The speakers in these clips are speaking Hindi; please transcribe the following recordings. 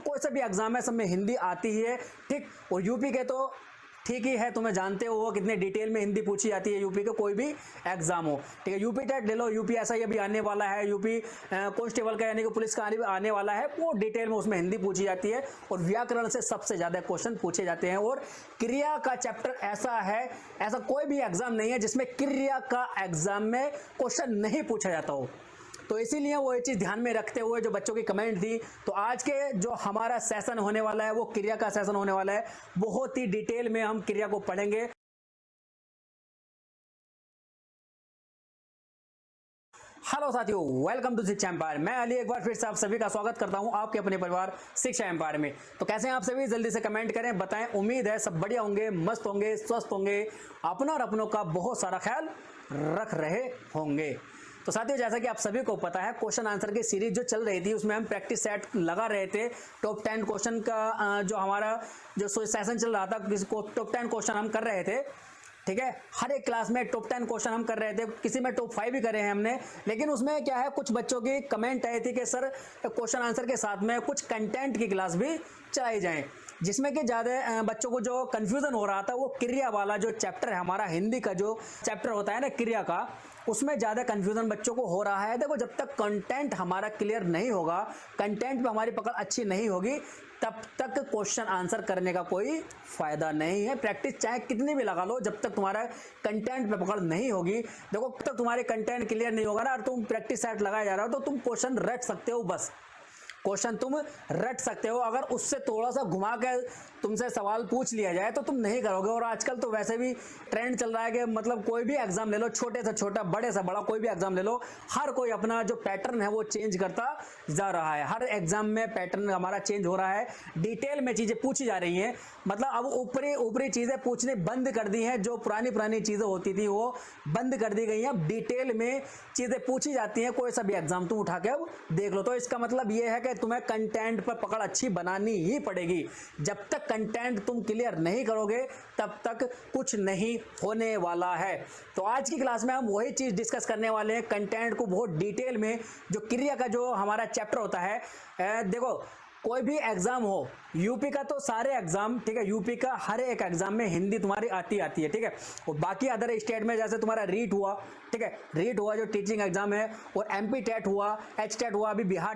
कोई सा भी एग्जाम है सब में हिंदी आती ही है, ठीक। और यूपी के तो ठीक ही है, तुम्हें जानते हो कितने डिटेल में हिंदी पूछी जाती है यूपी के कोई भी एग्जाम हो, ठीक है। यूपी टेट ले लो, यूपी एसआई अभी आने वाला है, यूपी कांस्टेबल का यानी कि पुलिस का आने वाला है, वो डिटेल में उसमें हिंदी पूछी जाती है और व्याकरण से सबसे ज्यादा क्वेश्चन पूछे जाते हैं। और क्रिया का चैप्टर ऐसा है, ऐसा कोई भी एग्जाम नहीं है जिसमें क्रिया का एग्जाम में क्वेश्चन नहीं पूछा जाता हो। तो इसीलिए वो ये चीज़ ध्यान में रखते हुए जो बच्चों की कमेंट थी, तो आज के जो हमारा सेशन होने वाला है वो क्रिया का सेशन होने वाला है। बहुत ही डिटेल में हम क्रिया को पढ़ेंगे। हेलो साथियों, वेलकम टू शिक्षा एम्पायर। मैं अली एक बार फिर से आप सभी का स्वागत करता हूं आपके अपने परिवार शिक्षा एम्पायर में। तो कैसे हैं आप सभी, जल्दी से कमेंट करें, बताएं। उम्मीद है सब बढ़िया होंगे, मस्त होंगे, स्वस्थ होंगे, अपना और अपनों का बहुत सारा ख्याल रख रहे होंगे। तो साथियों, जैसा कि आप सभी को पता है, क्वेश्चन आंसर की सीरीज जो चल रही थी उसमें हम प्रैक्टिस सेट लगा रहे थे। टॉप 10 क्वेश्चन का जो हमारा जो सेशन चल रहा था, टॉप 10 क्वेश्चन हम कर रहे थे, ठीक है। हर एक क्लास में टॉप 10 क्वेश्चन हम कर रहे थे, किसी में टॉप 5 भी करे हैं हमने। लेकिन उसमें क्या है, कुछ बच्चों की कमेंट आई थी कि सर क्वेश्चन आंसर के साथ में कुछ कंटेंट की क्लास भी चलाई जाए, जिसमें कि ज़्यादा बच्चों को जो कन्फ्यूज़न हो रहा था वो क्रिया वाला जो चैप्टर है हमारा, हिंदी का जो चैप्टर होता है ना क्रिया का, उसमें ज़्यादा कन्फ्यूज़न बच्चों को हो रहा है। देखो, जब तक कंटेंट हमारा क्लियर नहीं होगा, कंटेंट पे हमारी पकड़ अच्छी नहीं होगी, तब तक क्वेश्चन आंसर करने का कोई फायदा नहीं है। प्रैक्टिस चाहे कितनी भी लगा लो, जब तक तुम्हारा कंटेंट पे पकड़ नहीं होगी, देखो जब तक तुम्हारे कंटेंट क्लियर नहीं होगा ना, और तुम प्रैक्टिस सेट लगाया जा रहा हो, तो तुम क्वेश्चन रट सकते हो, बस क्वेश्चन तुम रट सकते हो। अगर उससे थोड़ा सा घुमा के तुमसे सवाल पूछ लिया जाए तो तुम नहीं करोगे। और आजकल तो वैसे भी ट्रेंड चल रहा है कि मतलब कोई भी एग्जाम ले लो, छोटे से छोटा, बड़े से बड़ा, कोई भी एग्जाम ले लो, हर कोई अपना जो पैटर्न है वो चेंज करता जा रहा है। हर एग्जाम में पैटर्न हमारा चेंज हो रहा है, डिटेल में चीजें पूछी जा रही हैं। मतलब अब ऊपरी ऊपरी चीजें पूछने बंद कर दी हैं, जो पुरानी चीजें होती थी वो बंद कर दी गई हैं। अब डिटेल में चीजें पूछी जाती हैं, कोई सा भी एग्जाम तुम उठा के अब देख लो। तो इसका मतलब ये है कि तुम्हें कंटेंट पर पकड़ अच्छी बनानी ही पड़ेगी। जब तक कंटेंट तुम क्लियर नहीं करोगे तब तक कुछ नहीं होने वाला है। तो आज की क्लास में हम वही चीज डिस्कस करने वाले हैं, कंटेंट को बहुत डिटेल में। जो क्रिया का जो हमारा चैप्टर होता है, देखो कोई भी एग्जाम हो, यूपी का तो सारे एग्जाम, ठीक है, यूपी का हर एक एग्जाम में हिंदी तुम्हारी आती है, ठीक है। और बाकी अदर स्टेट में जैसे तुम्हारा रीट हुआ, ठीक है, रीट हुआ जो टीचिंग एग्जाम है, और एमपी टेट हुआ, एच टेट हुआ, अभी बिहार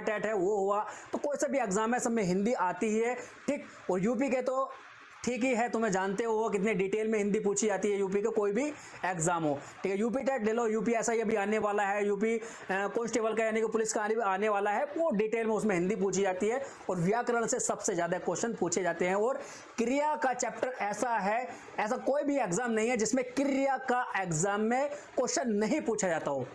टेट है वो हुआ। तो कोई सा भी एग्जाम है सब में हिंदी आती ही है, ठीक। और यूपी के तो ठीक ही है, तुम्हें जानते हो कितने डिटेल में हिंदी पूछी जाती है यूपी का कोई भी एग्जाम हो, ठीक है। यूपी टेट ले लो, यूपी एसआई अभी आने वाला है, यूपी कांस्टेबल का यानी कि पुलिस का आने वाला है, वो डिटेल में उसमें हिंदी पूछी जाती है और व्याकरण से सबसे ज्यादा क्वेश्चन पूछे जाते हैं। और क्रिया का चैप्टर ऐसा है, ऐसा कोई भी एग्जाम नहीं है जिसमें क्रिया का एग्जाम में क्वेश्चन नहीं पूछा जाता हो।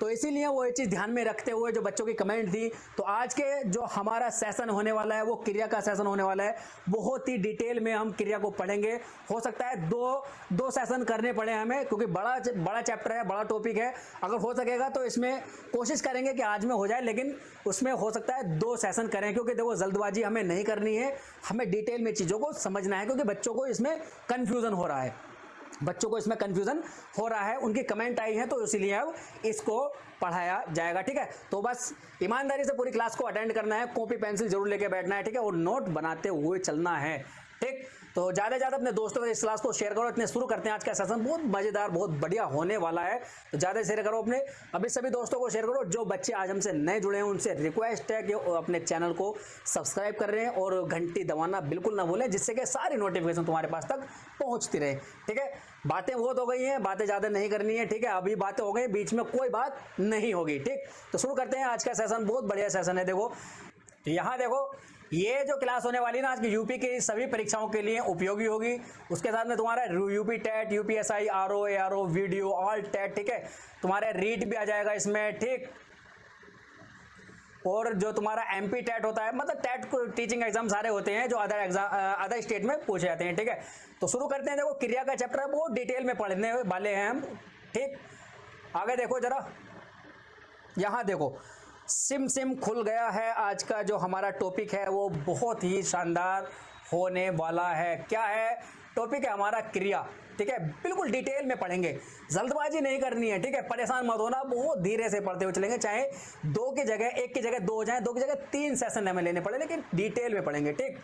तो इसीलिए वो ये चीज़ ध्यान में रखते हुए जो बच्चों की कमेंट थी, तो आज के जो हमारा सेशन होने वाला है वो क्रिया का सेशन होने वाला है। बहुत ही डिटेल में हम क्रिया को पढ़ेंगे। हो सकता है दो सेशन करने पड़े हमें, क्योंकि बड़ा चैप्टर है, बड़ा टॉपिक है। अगर हो सकेगा तो इसमें कोशिश करेंगे कि आज में हो जाए, लेकिन उसमें हो सकता है 2 सेशन करें, क्योंकि देखो जल्दबाजी हमें नहीं करनी है, हमें डिटेल में चीज़ों को समझना है, क्योंकि बच्चों को इसमें कन्फ्यूज़न हो रहा है, उनकी कमेंट आई है, तो इसीलिए अब इसको पढ़ाया जाएगा, ठीक है। तो बस ईमानदारी से पूरी क्लास को अटेंड करना है, कॉपी पेंसिल जरूर लेके बैठना है, ठीक है, और नोट बनाते हुए चलना है, ठीक। तो ज़्यादा से ज़्यादा अपने दोस्तों के इस क्लास को शेयर करो। इतने शुरू करते हैं आज का सेशन, बहुत मज़ेदार, बहुत बढ़िया होने वाला है। तो ज़्यादा शेयर करो अपने, अभी सभी दोस्तों को शेयर करो। जो बच्चे आज हमसे नए जुड़े हैं उनसे रिक्वेस्ट है कि अपने चैनल को सब्सक्राइब कर रहे हैं और घंटी दबाना बिल्कुल ना भूलें, जिससे कि सारी नोटिफिकेशन तुम्हारे पास तक पहुँचती रहे, ठीक है। बातें बहुत हो गई हैं, बातें ज़्यादा नहीं करनी है, ठीक है। अभी बातें हो गई, बीच में कोई बात नहीं होगी, ठीक। तो शुरू करते हैं आज का सेशन, बहुत बढ़िया सेशन है। देखो यहाँ देखो, ये जो क्लास होने वाली ना आज की यूपी की सभी परीक्षाओं के लिए उपयोगी होगी। उसके साथ में तुम्हारा UP TET, UP SI, RO, ARO, video, all TET, ठीक है। तुम्हारे रीट भी आ जाएगा इसमें, ठीक। और जो तुम्हारा एमपी टेट होता है, मतलब टेट टीचिंग एग्जाम सारे होते हैं जो अदर स्टेट में पूछे जाते हैं, ठीक है। तो शुरू करते हैं। देखो क्रिया का चैप्टर है, बहुत डिटेल में पढ़ने वाले हैं हम, ठीक। आगे देखो जरा, यहाँ देखो, सिम खुल गया है। आज का जो हमारा टॉपिक है वो बहुत ही शानदार होने वाला है। क्या है टॉपिक है हमारा क्रिया, ठीक है। बिल्कुल डिटेल में पढ़ेंगे, जल्दबाजी नहीं करनी है, ठीक है। परेशान मत होना, बहुत धीरे से पढ़ते हुए चलेंगे, चाहे एक की जगह 2 हो जाए, 2 की जगह 3 सेशन हमें लेने पड़े, लेकिन डिटेल में पढ़ेंगे, ठीक।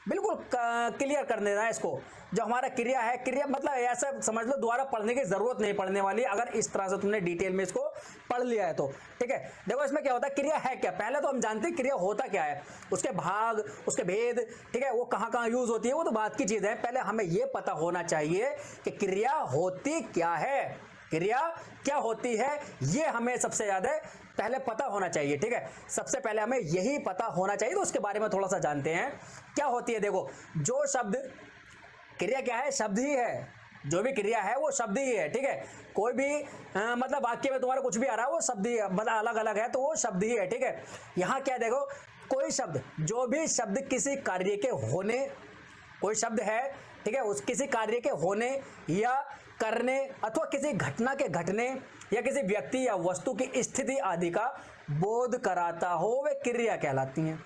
बिल्कुल क्लियर कर देना है इसको। जो हमारा क्रिया है, क्रिया मतलब ऐसा समझ लो दोबारा पढ़ने की जरूरत नहीं पड़ने वाली, अगर इस तरह से तुमने डिटेल में इसको पढ़ लिया है तो, ठीक है। देखो इसमें क्या होता है, क्रिया है क्या, पहले तो हम जानते हैं क्रिया होता क्या है, उसके भाग, उसके भेद, ठीक है, वो कहाँ कहाँ यूज होती है, वो तो बात की चीज है। पहले हमें ये पता होना चाहिए कि क्रिया होती क्या है, क्रिया क्या होती है, ये हमें सबसे ज्यादा पहले पता होना चाहिए, ठीक है। सबसे पहले हमें यही पता होना चाहिए, तो उसके बारे में थोड़ा सा जानते हैं क्या होती है। देखो जो शब्द, क्रिया क्या है, शब्द ही है, जो भी क्रिया है वो शब्द ही है, ठीक है। कोई भी मतलब वाक्य में तुम्हारा कुछ भी आ रहा है वो शब्द ही, मतलब अलग अलग है तो वो शब्द ही है, ठीक है। यहाँ क्या देखो, कोई शब्द, जो भी शब्द किसी कार्य के होने, कोई शब्द है, ठीक है, उस किसी कार्य के होने या करने अथवा किसी घटना के घटने या किसी व्यक्ति या वस्तु की स्थिति आदि का बोध कराता हो, वे क्रिया कहलाती हैं।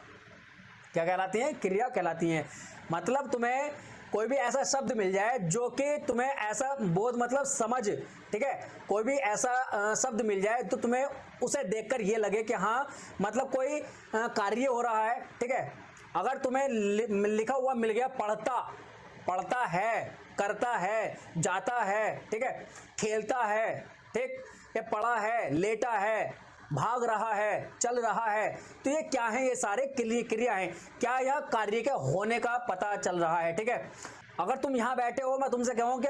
क्या कहलाती हैं, क्रिया कहलाती हैं। मतलब तुम्हें कोई भी ऐसा शब्द मिल जाए जो कि तुम्हें ऐसा बोध मतलब समझ, ठीक है, कोई भी ऐसा शब्द मिल जाए तो तुम्हें उसे देखकर ये लगे कि हाँ मतलब कोई कार्य हो रहा है, ठीक है। अगर तुम्हें लिखा हुआ मिल गया, पढ़ता है, करता है, जाता है, ठीक है, खेलता है, ठीक, ये पढ़ा है, लेटा है, भाग रहा है, चल रहा है, तो ये क्या है, ये सारे क्रिया हैं। क्या यह कार्य के होने का पता चल रहा है, ठीक है। अगर तुम यहाँ बैठे हो, मैं तुमसे कहूँ कि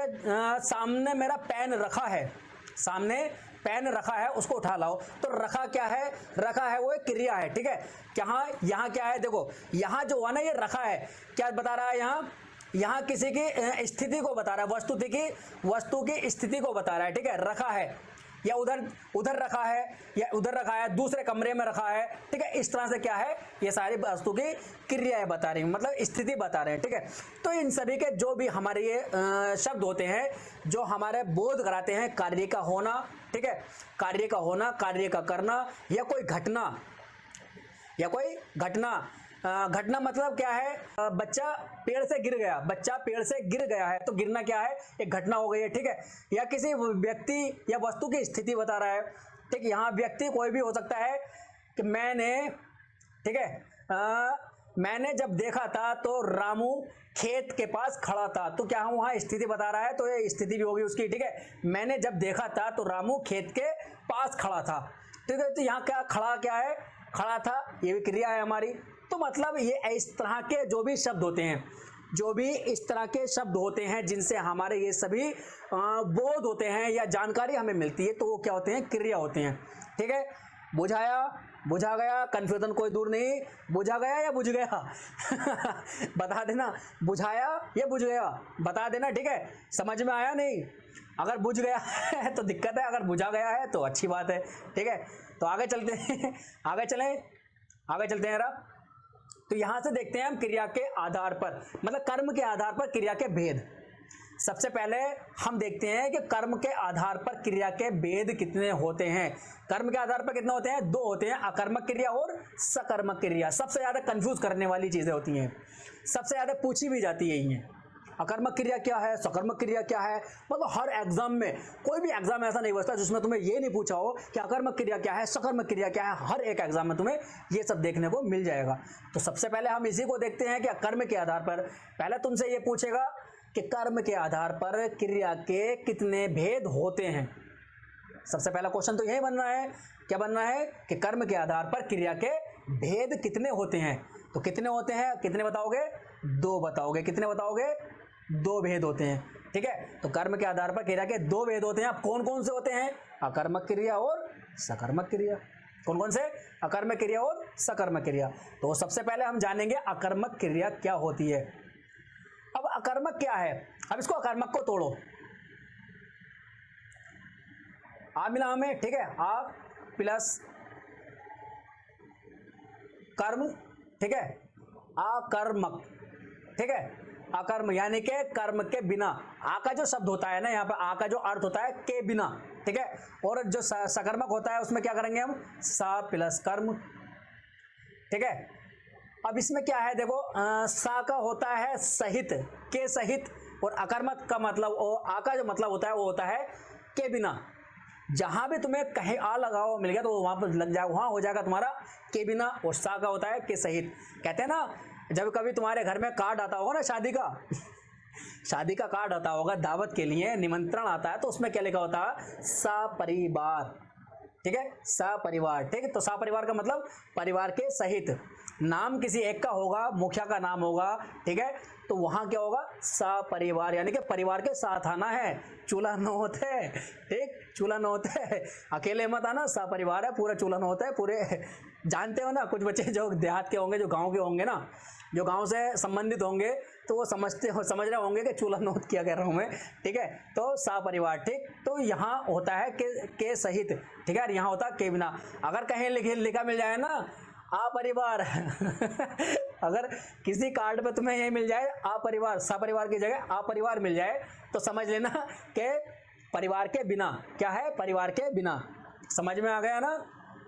सामने मेरा पेन रखा है, सामने पेन रखा है, उसको उठा लाओ, तो रखा क्या है, रखा है वो एक क्रिया है, ठीक है। यहाँ क्या है, देखो यहाँ जो हुआ ना ये रखा है, क्या बता रहा है, यहाँ किसी की स्थिति को बता रहा है, वस्तु की स्थिति को बता रहा है, ठीक है। रखा है या उधर रखा है या उधर रखा है, दूसरे कमरे में रखा है, ठीक है। इस तरह से क्या है, ये सारी वस्तु की क्रियाएं बता रही हैं, मतलब स्थिति बता रहे हैं, ठीक है। तो इन सभी के जो भी हमारे ये शब्द होते हैं जो हमारे बोध कराते हैं कार्य का होना, ठीक है, कार्य का होना, कार्य का करना या कोई घटना घटना मतलब क्या है, बच्चा पेड़ से गिर गया है, तो गिरना क्या है, एक घटना हो गई है, ठीक है। या किसी व्यक्ति या वस्तु की स्थिति बता रहा है, ठीक। यहाँ व्यक्ति कोई भी हो सकता है कि ठीक है, मैंने जब देखा था तो रामू खेत के पास खड़ा था, तो क्या वहाँ स्थिति बता रहा है, तो ये स्थिति भी होगी उसकी, ठीक है। मैंने जब देखा था तो रामू खेत के पास खड़ा था, ठीक है। तो यहाँ क्या खड़ा, क्या है, खड़ा था, ये भी क्रिया है हमारी। तो मतलब ये इस तरह के जो भी शब्द होते हैं, जो भी इस तरह के शब्द होते हैं जिनसे हमारे ये सभी बोध होते हैं या जानकारी हमें मिलती है, तो वो क्या होते हैं, क्रिया होते हैं, ठीक है। बुझा गया, कंफ्यूजन कोई दूर नहीं, बुझा गया या बुझ गया बता देना, बुझाया या बुझ गया बता देना, ठीक है। समझ में आया नहीं, अगर बुझ गया है तो दिक्कत है, अगर बुझा गया है तो अच्छी बात है, ठीक है। तो आगे चलते हैं आगे चलते हैं जरा। तो यहां से देखते हैं हम क्रिया के आधार पर, मतलब कर्म के आधार पर क्रिया के भेद। सबसे पहले हम देखते हैं कि कर्म के आधार पर क्रिया के भेद कितने होते हैं। कर्म के आधार पर कितने होते हैं, 2 होते हैं, अकर्मक क्रिया और सकर्मक क्रिया। सबसे ज्यादा कंफ्यूज करने वाली चीजें होती हैं, सबसे ज्यादा पूछी भी जाती है ये, अकर्मक क्रिया क्या है, सकर्मक क्रिया क्या है। मतलब हर एग्जाम में, कोई भी एग्जाम ऐसा नहीं बचता जिसमें तुम्हें ये नहीं पूछा हो कि अकर्मक क्रिया क्या है, सकर्मक क्रिया क्या है। हर एक एग्जाम में तुम्हें ये सब देखने को मिल जाएगा। तो सबसे पहले हम इसी को देखते हैं कि कर्म के आधार पर, पहले तुमसे ये पूछेगा कि कर्म के आधार पर क्रिया के कितने भेद होते हैं। सबसे पहला क्वेश्चन तो यही बनना है, क्या बनना है कि कर्म के आधार पर क्रिया के भेद कितने होते हैं। तो कितने होते हैं, कितने बताओगे, 2 बताओगे। कितने बताओगे, 2 भेद होते हैं, ठीक है। तो कर्म के आधार पर क्रिया के 2 भेद होते हैं। अब कौन कौन से होते हैं, अकर्मक क्रिया और सकर्मक क्रिया। कौन कौन से, अकर्मक क्रिया और सकर्मक क्रिया। तो सबसे पहले हम जानेंगे अकर्मक क्रिया क्या होती है। अब अकर्मक क्या है, अब इसको अकर्मक को तोड़ो, आ मिला हमें, ठीक है, आ प्लस कर्म, ठीक है, अकर्मक, ठीक है, अकर्म यानी के कर्म के बिना। आ का जो शब्द होता है ना, यहाँ पर आ का जो अर्थ होता है के बिना, ठीक है। और जो सकर्मक होता है उसमें क्या करेंगे हम, सा प्लस कर्म, ठीक है। अब इसमें क्या है देखो, सा का होता है सहित, के सहित, और अकर्मक का मतलब, और आ का जो मतलब होता है वो होता है के बिना। जहां भी तुम्हें कहीं आ लगा हुआ मिल गया तो वहां पर लग जाए, वहां हो जाएगा तुम्हारा के बिना। और सा का होता है के सहित। कहते हैं ना, जब कभी तुम्हारे घर में कार्ड आता होगा ना शादी का शादी का कार्ड आता होगा, दावत के लिए निमंत्रण आता है, तो उसमें क्या लिखा होता है, सपरिवार। ठीक है, सपरिवार। ठीक है, तो सपरिवार का मतलब परिवार के सहित। नाम किसी एक का होगा, मुखिया का नाम होगा, ठीक है, तो वहां क्या होगा, सपरिवार, यानी कि परिवार के साथ आना है, चूल्हा न होते है। ठीक, चूल्हा न होते है, अकेले मत आना, सपरिवार है, पूरा चूल्हा न होता है, पूरे जानते हो ना, कुछ बच्चे जो देहात के होंगे, जो गाँव के होंगे ना, जो गांव से संबंधित होंगे, तो वो समझ रहे होंगे कि चूल्हा नोत किया कह रहा हूं मैं। ठीक है, तो सपरिवार। ठीक, तो यहाँ होता है के सहित। ठीक है, यहाँ होता है के बिना। अगर कहीं लिखा मिल जाए ना अपरिवार अगर किसी कार्ड पे तुम्हें ये मिल जाए अपरिवार, सपरिवार की जगह अपरिवार मिल जाए, तो समझ लेना कि परिवार के बिना। क्या है, परिवार के बिना। समझ में आ गया ना।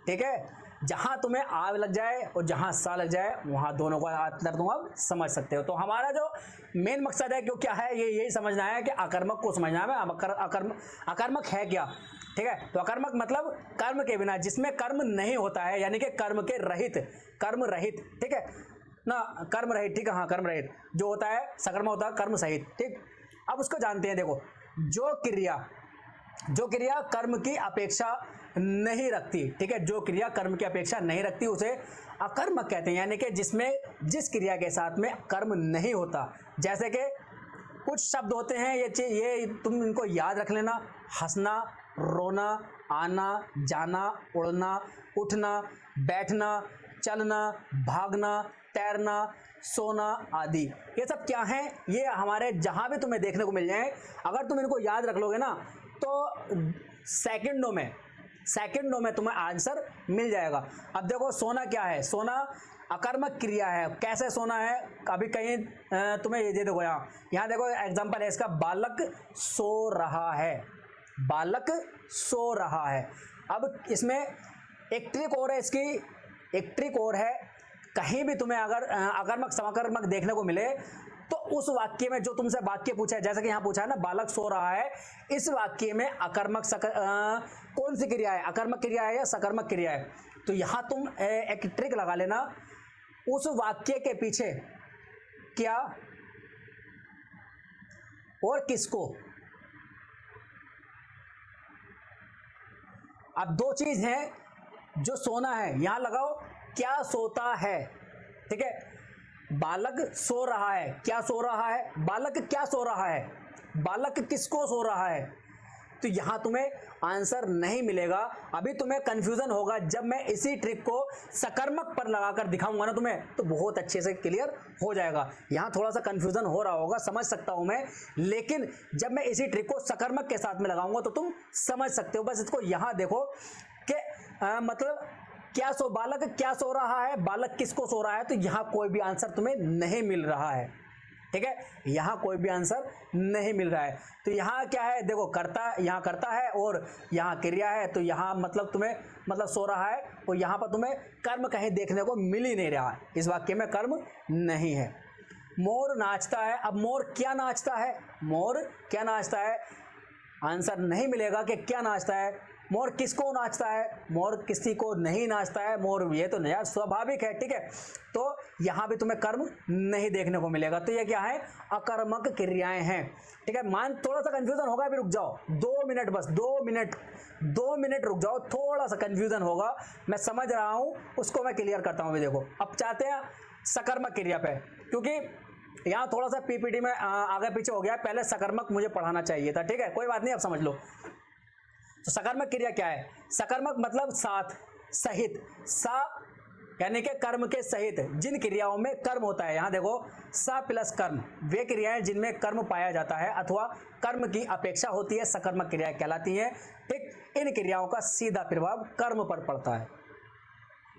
ठीक है, जहां तुम्हें आ लग जाए और जहां सा लग जाए, वहां दोनों का अंतर तुम अब समझ सकते हो। तो हमारा जो मेन मकसद है, क्यों क्या है, ये यही समझना है कि अकर्मक को समझना है। अकर्मक है क्या। ठीक है, तो अकर्मक मतलब कर्म के बिना, जिसमें कर्म नहीं होता है, यानी कि कर्म के रहित, कर्म रहित। ठीक है ना, कर्म रहित। ठीक है, हाँ, कर्म रहित जो होता है, सकर्म होता है कर्म सहित। ठीक, अब उसको जानते हैं। देखो, जो क्रिया कर्म की अपेक्षा नहीं रखती, ठीक है, जो क्रिया कर्म की अपेक्षा नहीं रखती, उसे अकर्मक कहते हैं। यानी कि जिस क्रिया के साथ में कर्म नहीं होता। जैसे कि कुछ शब्द होते हैं, ये तुम इनको याद रख लेना, हंसना, रोना, आना, जाना, उड़ना, उठना, बैठना, चलना, भागना, तैरना, सोना आदि। ये सब क्या है, ये हमारे जहां भी तुम्हें देखने को मिल जाए, अगर तुम इनको याद रख लोगे ना, तो सेकंडों में तुम्हें आंसर मिल जाएगा। अब देखो, सोना क्या है, सोना अकर्मक क्रिया है। कैसे सोना है, कभी कहीं तुम्हें ये देखो, यहाँ देखो एग्जांपल है इसका, बालक सो रहा है, बालक सो रहा है। अब इसमें एक ट्रिक और है, इसकी एक ट्रिक और है। कहीं भी तुम्हें अगर अकर्मक समकर्मक देखने को मिले, तो उस वाक्य में जो तुमसे वाक्य पूछा है, जैसे कि यहां पूछा है ना, बालक सो रहा है, इस वाक्य में अकर्मक कौन सी क्रिया है, अकर्मक क्रिया है या सकर्मक क्रिया है। तो यहां तुम एक ट्रिक लगा लेना, उस वाक्य के पीछे क्या और किसको। अब दो चीज हैं जो सोना है, यहां लगाओ क्या सोता है। ठीक है, बालक सो रहा है, क्या सो रहा है, बालक क्या सो रहा है, बालक किसको सो रहा है। तो यहां तुम्हें आंसर नहीं मिलेगा। अभी तुम्हें कंफ्यूजन होगा, जब मैं इसी ट्रिक को सकर्मक पर लगाकर दिखाऊंगा ना तुम्हें, तो बहुत अच्छे से क्लियर हो जाएगा। यहां थोड़ा सा कंफ्यूजन हो रहा होगा, समझ सकता हूं मैं, लेकिन जब मैं इसी ट्रिक को सकर्मक के साथ में लगाऊंगा तो तुम समझ सकते हो। बस इसको यहां देखो कि मतलब बालक क्या सो रहा है, बालक किसको सो रहा है। तो यहां कोई भी आंसर तुम्हें नहीं मिल रहा है। ठीक है, यहां कोई भी आंसर नहीं मिल रहा है। तो यहां क्या है, देखो कर्ता, यहां कर्ता है और यहां क्रिया है, तो यहां मतलब तुम्हें मतलब सो रहा है, और यहां पर तुम्हें कर्म कहीं देखने को मिल ही नहीं रहा है, इस वाक्य में कर्म नहीं है। मोर नाचता है, अब मोर क्या नाचता है, मोर क्या नाचता है, आंसर नहीं मिलेगा कि क्या नाचता है। मोर किसको नाचता है, मोर किसी को नहीं नाचता है, मोर ये तो यार स्वाभाविक है। ठीक है, तो यहां भी तुम्हें कर्म नहीं देखने को मिलेगा। तो ये क्या है, अकर्मक क्रियाएं हैं। ठीक है, थोड़ा सा कंफ्यूजन होगा, अभी रुक जाओ 2 मिनट, बस 2 मिनट रुक जाओ, थोड़ा सा कंफ्यूजन होगा, मैं समझ रहा हूं, उसको मैं क्लियर करता हूं। देखो, अब चाहते हैं सकर्मक क्रिया पे, क्योंकि यहां थोड़ा सा पीपीटी में आगे पीछे हो गया, पहले सकर्मक मुझे पढ़ाना चाहिए था। ठीक है, कोई बात नहीं, अब समझ लो। तो सकर्मक क्रिया क्या है, सकर्मक मतलब साथ, सहित, सा यानी कि कर्म के सहित जिन क्रियाओं में कर्म होता है। यहां देखो, सा प्लस कर्म, वे क्रियाएं जिनमें कर्म पाया जाता है अथवा कर्म की अपेक्षा होती है, सकर्मक क्रियाएं कहलाती हैं। ठीक, इन क्रियाओं का सीधा प्रभाव कर्म पर पड़ता है,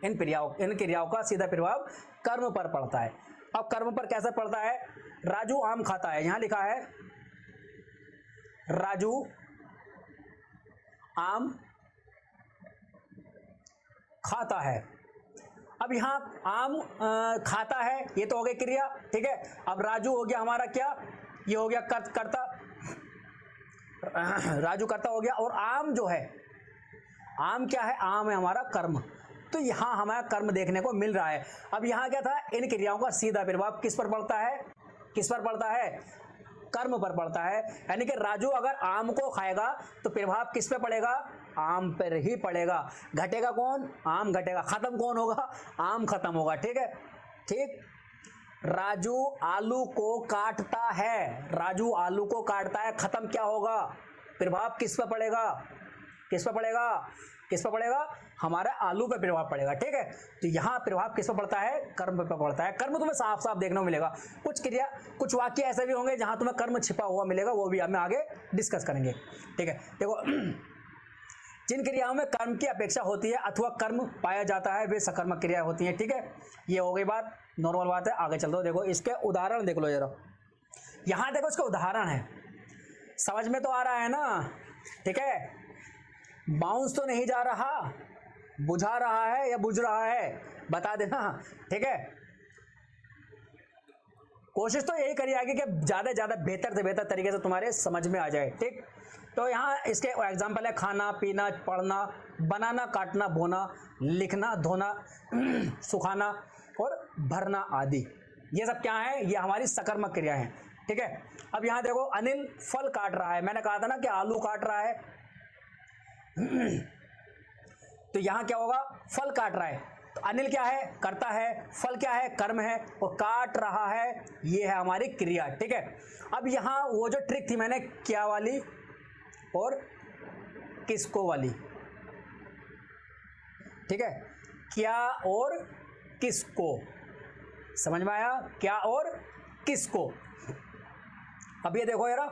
इन क्रियाओं का सीधा प्रभाव कर्म पर पड़ता है। अब कर्म पर कैसे पड़ता है, राजू आम खाता है, यहां लिखा है राजू आम खाता है। अब यहां आम खाता है, ये तो हो गई क्रिया। ठीक है, अब राजू हो गया हमारा क्या, ये हो गया कर्ता, राजू कर्ता हो गया। और आम जो है, आम क्या है, आम है हमारा कर्म। तो यहां हमारा कर्म देखने को मिल रहा है। अब यहां क्या था, इन क्रियाओं का सीधा प्रभाव किस पर पड़ता है, किस पर पड़ता है, कर्म पर पड़ता है। यानी कि राजू अगर आम को खाएगा तो प्रभाव किस पे पड़ेगा, आम पर ही पड़ेगा। घटेगा कौन, आम घटेगा। खत्म कौन होगा, आम खत्म होगा। ठीक है, ठीक। राजू आलू को काटता है, राजू आलू को काटता है, खत्म क्या होगा, प्रभाव किस पर पड़ेगा, किस पर पड़ेगा, किस पर पड़ेगा, हमारा आलू पे प्रभाव पड़ेगा। ठीक है, तो यहां प्रभाव किस पर पड़ता है, कर्म पे पड़ता है। कर्म तुम्हें साफ साफ देखने को मिलेगा। कुछ क्रिया, कुछ वाक्य ऐसे भी होंगे जहां तुम्हें कर्म छिपा हुआ मिलेगा, वो भी हम आगे डिस्कस करेंगे। ठीक है, देखो जिन क्रियाओं में कर्म की अपेक्षा होती है अथवा कर्म पाया जाता है वे सकर्मक क्रिया होती हैं। ठीक है, ये हो गई बात, नॉर्मल बात है। आगे चल दो, देखो इसके उदाहरण देख लो जरा। यहां देखो इसका उदाहरण है, समझ में तो आ रहा है ना। ठीक है, बाउंस तो नहीं जा रहा, बुझा रहा है या बुझ रहा है, बता देना। ठीक है, कोशिश तो यही करिए आगे कि ज्यादा से ज्यादा बेहतर से बेहतर तरीके से तुम्हारे समझ में आ जाए। ठीक, तो यहाँ इसके एग्जाम्पल है खाना पीना, पढ़ना, बनाना, काटना, बोना, लिखना, धोना, सुखाना और भरना आदि। ये सब क्या है, ये हमारी सकर्मक क्रिया है। ठीक है, अब यहाँ देखो अनिल फल काट रहा है, मैंने कहा था ना कि आलू काट रहा है। तो यहां क्या होगा, फल काट रहा है, तो अनिल क्या है, करता है, फल क्या है, कर्म है, और काट रहा है, ये है हमारी क्रिया। ठीक है, अब यहां वो जो ट्रिक थी मैंने क्या वाली और किसको वाली, ठीक है, क्या और किसको, समझ में आया, क्या और किसको। अब ये देखो यार,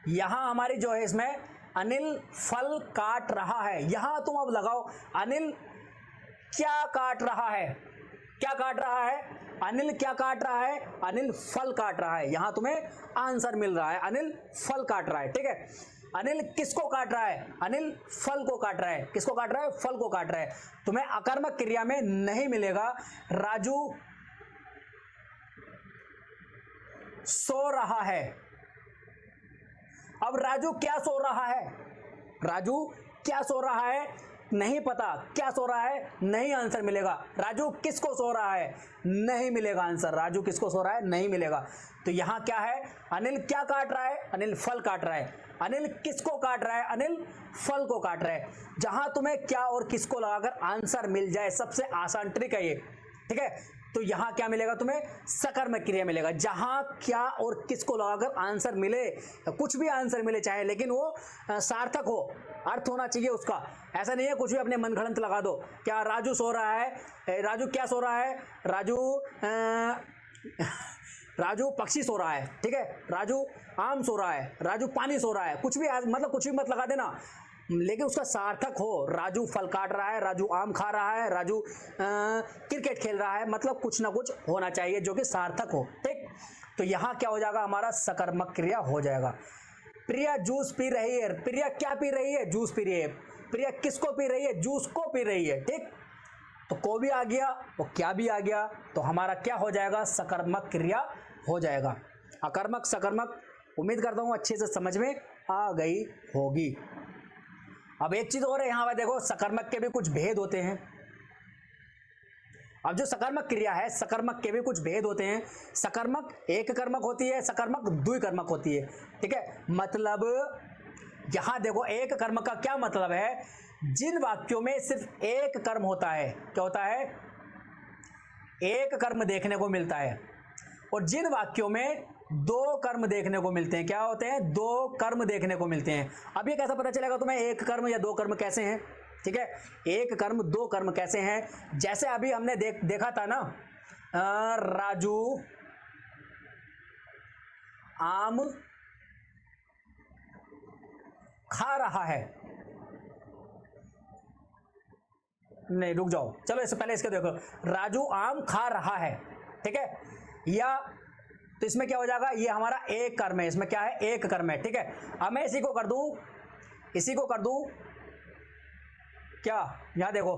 यहां हमारी जो है इसमें अनिल फल काट रहा है, यहां तुम अब लगाओ अनिल क्या काट रहा है, क्या काट रहा है, अनिल क्या काट रहा है, अनिल फल काट रहा है। यहां तुम्हें आंसर मिल रहा है, अनिल फल काट रहा है। ठीक है, अनिल किसको काट रहा है, अनिल फल को काट रहा है, किसको काट रहा है, फल को काट रहा है। तुम्हें अकर्मक क्रिया में नहीं मिलेगा राजू सो रहा है। अब राजू क्या सो रहा है, राजू क्या सो रहा है, नहीं पता, क्या सो रहा है, नहीं आंसर मिलेगा। राजू किसको सो रहा है, नहीं मिलेगा आंसर, राजू किसको सो रहा है, नहीं मिलेगा। तो यहां क्या है, अनिल क्या काट रहा है, अनिल फल काट रहा है। अनिल किसको काट रहा है, अनिल फल को काट रहा है। जहां तुम्हें क्या और किसको लगाकर आंसर मिल जाए, सबसे आसान ट्रिक है ये। ठीक है, तो यहां क्या मिलेगा तुम्हें, सकर्मक क्रिया मिलेगा। जहां क्या और किसको लगाकर आंसर मिले, कुछ भी आंसर मिले चाहे, लेकिन वो सार्थक हो, अर्थ होना चाहिए उसका। ऐसा नहीं है कुछ भी अपने मनगढ़ंत लगा दो। क्या राजू सो रहा है, राजू क्या सो रहा है, राजू राजू पक्षी सो रहा है। ठीक है, राजू आम सो रहा है, राजू पानी सो रहा है, कुछ भी मतलब कुछ भी मत लगा देना, लेकिन उसका सार्थक हो। राजू फल काट रहा है, राजू आम खा रहा है, राजू क्रिकेट खेल रहा है, मतलब कुछ ना कुछ होना चाहिए जो कि सार्थक हो। ठीक, तो यहां क्या हो जाएगा, हमारा सकर्मक क्रिया हो जाएगा। प्रिया जूस पी रही है, प्रिया क्या पी रही है, जूस पी रही है। प्रिया किसको पी रही है, जूस को पी रही है। ठीक, तो को भी आ गया और क्या भी आ गया, तो हमारा क्या हो जाएगा, सकर्मक क्रिया हो जाएगा। अकर्मक सकर्मक उम्मीद करता हूं अच्छे से समझ में आ गई होगी। अब एक चीज और है, यहां पर देखो सकर्मक के भी कुछ भेद होते हैं। अब जो सकर्मक क्रिया है, सकर्मक के भी कुछ भेद होते हैं। सकर्मक एक कर्मक होती है, सकर्मक द्विकर्मक होती है। ठीक है, मतलब यहां देखो एक कर्मक का क्या मतलब है, जिन वाक्यों में सिर्फ एक कर्म होता है, क्या होता है, एक कर्म देखने को मिलता है, और जिन वाक्यों में दो कर्म देखने को मिलते हैं, क्या होते हैं, दो कर्म देखने को मिलते हैं। अब ये कैसा पता चलेगा तुम्हें एक कर्म या दो कर्म कैसे हैं। ठीक है, एक कर्म दो कर्म कैसे हैं, जैसे अभी हमने देखा था ना, राजू आम खा रहा है। नहीं रुक जाओ, चलो इससे पहले इसके देखो, राजू आम खा रहा है। ठीक है, या तो इसमें क्या हो जाएगा, ये हमारा एक कर्म है, इसमें क्या है, एक कर्म है। ठीक है, अब मैं इसी को कर दूं, इसी को कर दूं क्या, यहां देखो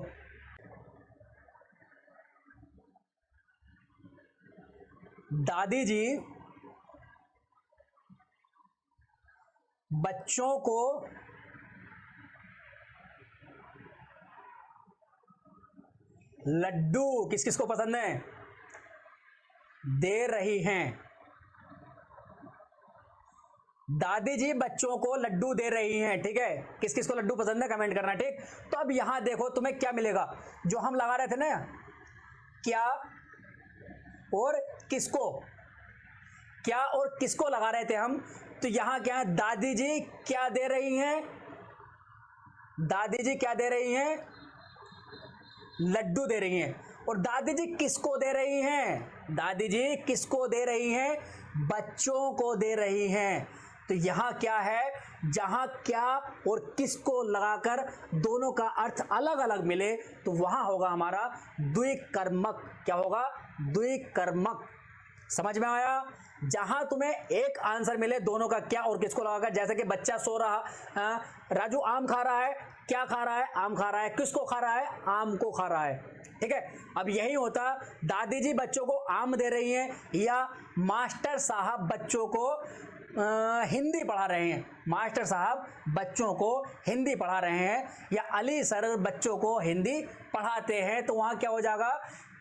दादी जी बच्चों को लड्डू किस किस को पसंद है दे रही हैं। दादी जी बच्चों को लड्डू दे रही हैं, ठीक है। किस किस को लड्डू पसंद है कमेंट करना, ठीक। तो अब यहां देखो तुम्हें क्या मिलेगा, जो हम लगा रहे थे ना, क्या और किसको, क्या और किसको लगा रहे थे हम। तो यहां क्या है, दादी जी क्या दे रही हैं, दादी जी क्या दे रही हैं, लड्डू दे रही हैं। और दादी जी किसको दे रही हैं, दादी जी किसको दे रही हैं, बच्चों को दे रही हैं। तो यहां क्या है, जहां क्या और किसको लगाकर दोनों का अर्थ अलग अलग मिले तो वहां होगा हमारा द्विकर्मक। क्या होगा, द्विकर्मक। समझ में आया। जहां तुम्हें एक आंसर मिले दोनों का क्या और किसको लगाकर, जैसे कि बच्चा सो रहा, राजू आम खा रहा है, क्या खा रहा है, आम खा रहा है, किसको खा रहा है, आम को खा रहा है, ठीक है। अब यही होता, दादी जी बच्चों को आम दे रही हैं, या मास्टर साहब बच्चों को हिंदी पढ़ा रहे हैं, मास्टर साहब बच्चों को हिंदी पढ़ा रहे हैं, या अली सर बच्चों को हिंदी पढ़ाते हैं। तो वहां क्या हो जाएगा,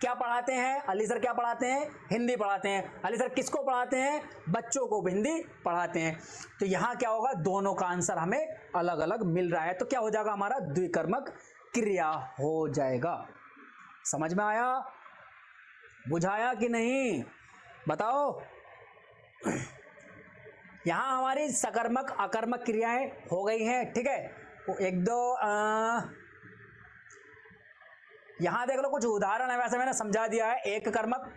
क्या पढ़ाते हैं, अली सर क्या पढ़ाते हैं, हिंदी पढ़ाते हैं। अली सर किसको पढ़ाते हैं, बच्चों को हिंदी पढ़ाते हैं। तो यहां क्या होगा, दोनों का आंसर हमें अलग अलग मिल रहा है, तो क्या हो जाएगा, हमारा द्विकर्मक क्रिया हो जाएगा। समझ में आया, बुझाया कि नहीं, बताओ। यहां हमारी सकर्मक अकर्मक क्रियाएं हो गई हैं, ठीक है। तो एक दो यहां देख लो कुछ उदाहरण है, वैसे मैंने समझा दिया है। एक कर्मक,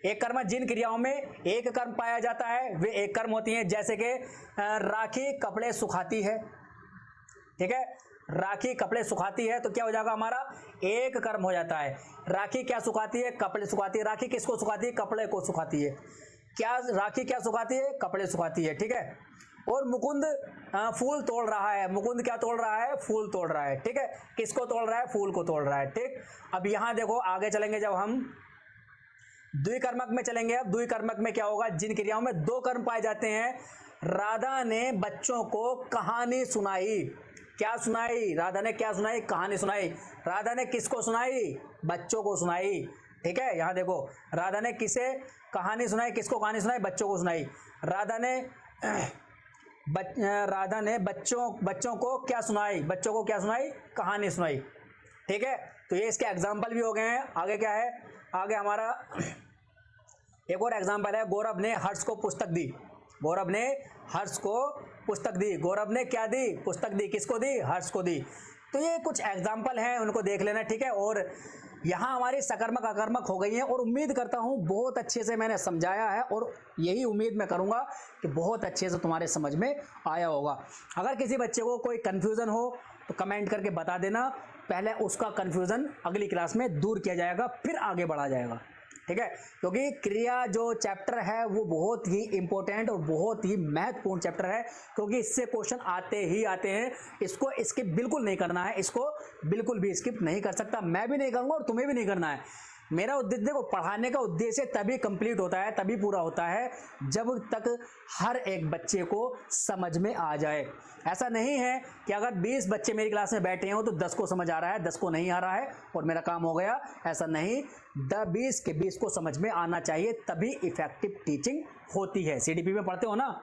एक कर्म जिन क्रियाओं में एक कर्म पाया जाता है वे एक कर्म होती हैं, जैसे कि राखी कपड़े सुखाती है, ठीक है। राखी कपड़े सुखाती है तो क्या हो जाएगा, हमारा एक कर्म हो जाता है। राखी क्या सुखाती है, कपड़े सुखाती है। राखी किसको सुखाती है, कपड़े को सुखाती है। क्या राखी क्या सुखाती है, कपड़े सुखाती है, ठीक है। और मुकुंद फूल तोड़ रहा है, मुकुंद क्या तोड़ रहा है, फूल तोड़ रहा है, ठीक है। किसको तोड़ रहा है, फूल को तोड़ रहा है, ठीक। अब यहां देखो आगे चलेंगे, जब हम द्विकर्मक में चलेंगे, अब द्विकर्मक में क्या होगा, जिन क्रियाओं में दो कर्म पाए जाते हैं। राधा ने बच्चों को कहानी सुनाई, क्या सुनाई, राधा ने क्या सुनाई, कहानी सुनाई। राधा ने किसको सुनाई, बच्चों को सुनाई, ठीक है। यहां देखो राधा ने किसे कहानी सुनाई, किसको कहानी सुनाई, बच्चों को सुनाई। राधा ने बच्चों को क्या सुनाई, बच्चों को क्या सुनाई, कहानी सुनाई, ठीक है। तो ये इसके एग्जाम्पल भी हो गए हैं। आगे क्या है, आगे हमारा एक और एग्जाम्पल है, गौरव ने हर्ष को पुस्तक दी, गौरव ने हर्ष को पुस्तक दी। गौरव ने क्या दी, पुस्तक दी, किसको दी, हर्ष को दी। तो ये कुछ एग्जाम्पल हैं, उनको देख लेना, ठीक है। और यहाँ हमारी सकर्मक अकर्मक हो गई है, और उम्मीद करता हूँ बहुत अच्छे से मैंने समझाया है, और यही उम्मीद मैं करूँगा कि बहुत अच्छे से तुम्हारे समझ में आया होगा। अगर किसी बच्चे को कोई कन्फ्यूज़न हो तो कमेंट करके बता देना, पहले उसका कन्फ्यूज़न अगली क्लास में दूर किया जाएगा, फिर आगे बढ़ा जाएगा, ठीक है। क्योंकि क्रिया जो चैप्टर है वो बहुत ही इंपॉर्टेंट और बहुत ही महत्वपूर्ण चैप्टर है, क्योंकि इससे क्वेश्चन आते ही आते हैं। इसको स्किप बिल्कुल नहीं करना है, इसको बिल्कुल भी स्किप नहीं कर सकता, मैं भी नहीं करूँगा और तुम्हें भी नहीं करना है। मेरा उद्देश्य, देखो पढ़ाने का उद्देश्य तभी कंप्लीट होता है, तभी पूरा होता है जब तक हर एक बच्चे को समझ में आ जाए। ऐसा नहीं है कि अगर 20 बच्चे मेरी क्लास में बैठे हो तो 10 को समझ आ रहा है, 10 को नहीं आ रहा है और मेरा काम हो गया, ऐसा नहीं। 20 के 20 को समझ में आना चाहिए, तभी इफेक्टिव टीचिंग होती है। CDP में पढ़ते हो ना,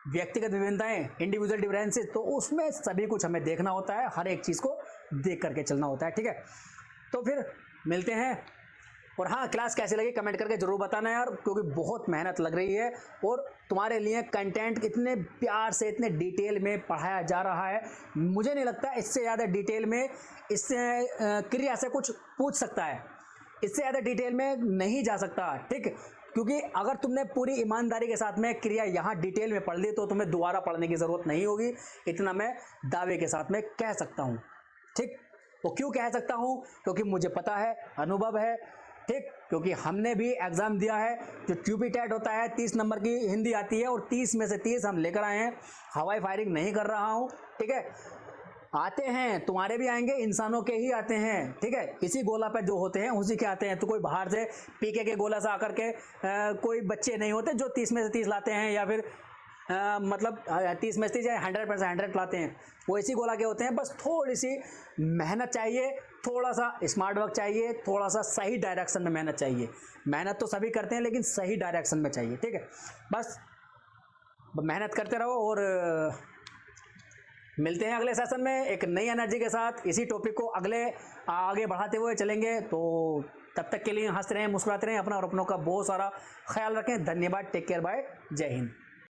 व्यक्तिगत विभिन्नताएं, इंडिविजुअल डिफरेंसेस, तो उसमें सभी कुछ हमें देखना होता है, हर एक चीज़ को देख करके चलना होता है, ठीक है। तो फिर मिलते हैं। और हाँ, क्लास कैसी लगी कमेंट करके जरूर बताना यार, क्योंकि बहुत मेहनत लग रही है और तुम्हारे लिए कंटेंट इतने प्यार से, इतने डिटेल में पढ़ाया जा रहा है। मुझे नहीं लगता इससे ज़्यादा डिटेल में इससे क्रिया से कुछ पूछ सकता है, इससे ज़्यादा डिटेल में नहीं जा सकता, ठीक। क्योंकि अगर तुमने पूरी ईमानदारी के साथ में क्रिया यहाँ डिटेल में पढ़ ली तो तुम्हें दोबारा पढ़ने की ज़रूरत नहीं होगी, इतना मैं दावे के साथ में कह सकता हूँ, ठीक। वो क्यों कह सकता हूँ, क्योंकि मुझे पता है, अनुभव है, ठीक। क्योंकि हमने भी एग्ज़ाम दिया है, जो ट्यूपी-टेट होता है 30 नंबर की हिंदी आती है और 30 में से 30 हम लेकर आए हैं। हवाई फायरिंग नहीं कर रहा हूँ, ठीक है। आते हैं, तुम्हारे भी आएंगे, इंसानों के ही आते हैं, ठीक है। इसी गोला पे जो होते हैं उसी के आते हैं। तो कोई बाहर से पीके के गोला से आकर के कोई बच्चे नहीं होते जो 30 में से 30 लाते हैं, या फिर मतलब 30 में 30 या 100% 100 लाते हैं, वो इसी गोला के होते हैं। बस थोड़ी सी मेहनत चाहिए, थोड़ा सा स्मार्ट वर्क चाहिए, थोड़ा सा सही डायरेक्शन में मेहनत चाहिए। मेहनत तो सभी करते हैं लेकिन सही डायरेक्शन में चाहिए, ठीक है। बस मेहनत करते रहो और मिलते हैं अगले सेशन में एक नई एनर्जी के साथ। इसी टॉपिक को आगे बढ़ाते हुए चलेंगे। तो तब तक के लिए हंसते रहें, मुस्कुराते रहें, अपना और अपनों का बहुत सारा ख्याल रखें। धन्यवाद, टेक केयर, बाय, जय हिंद।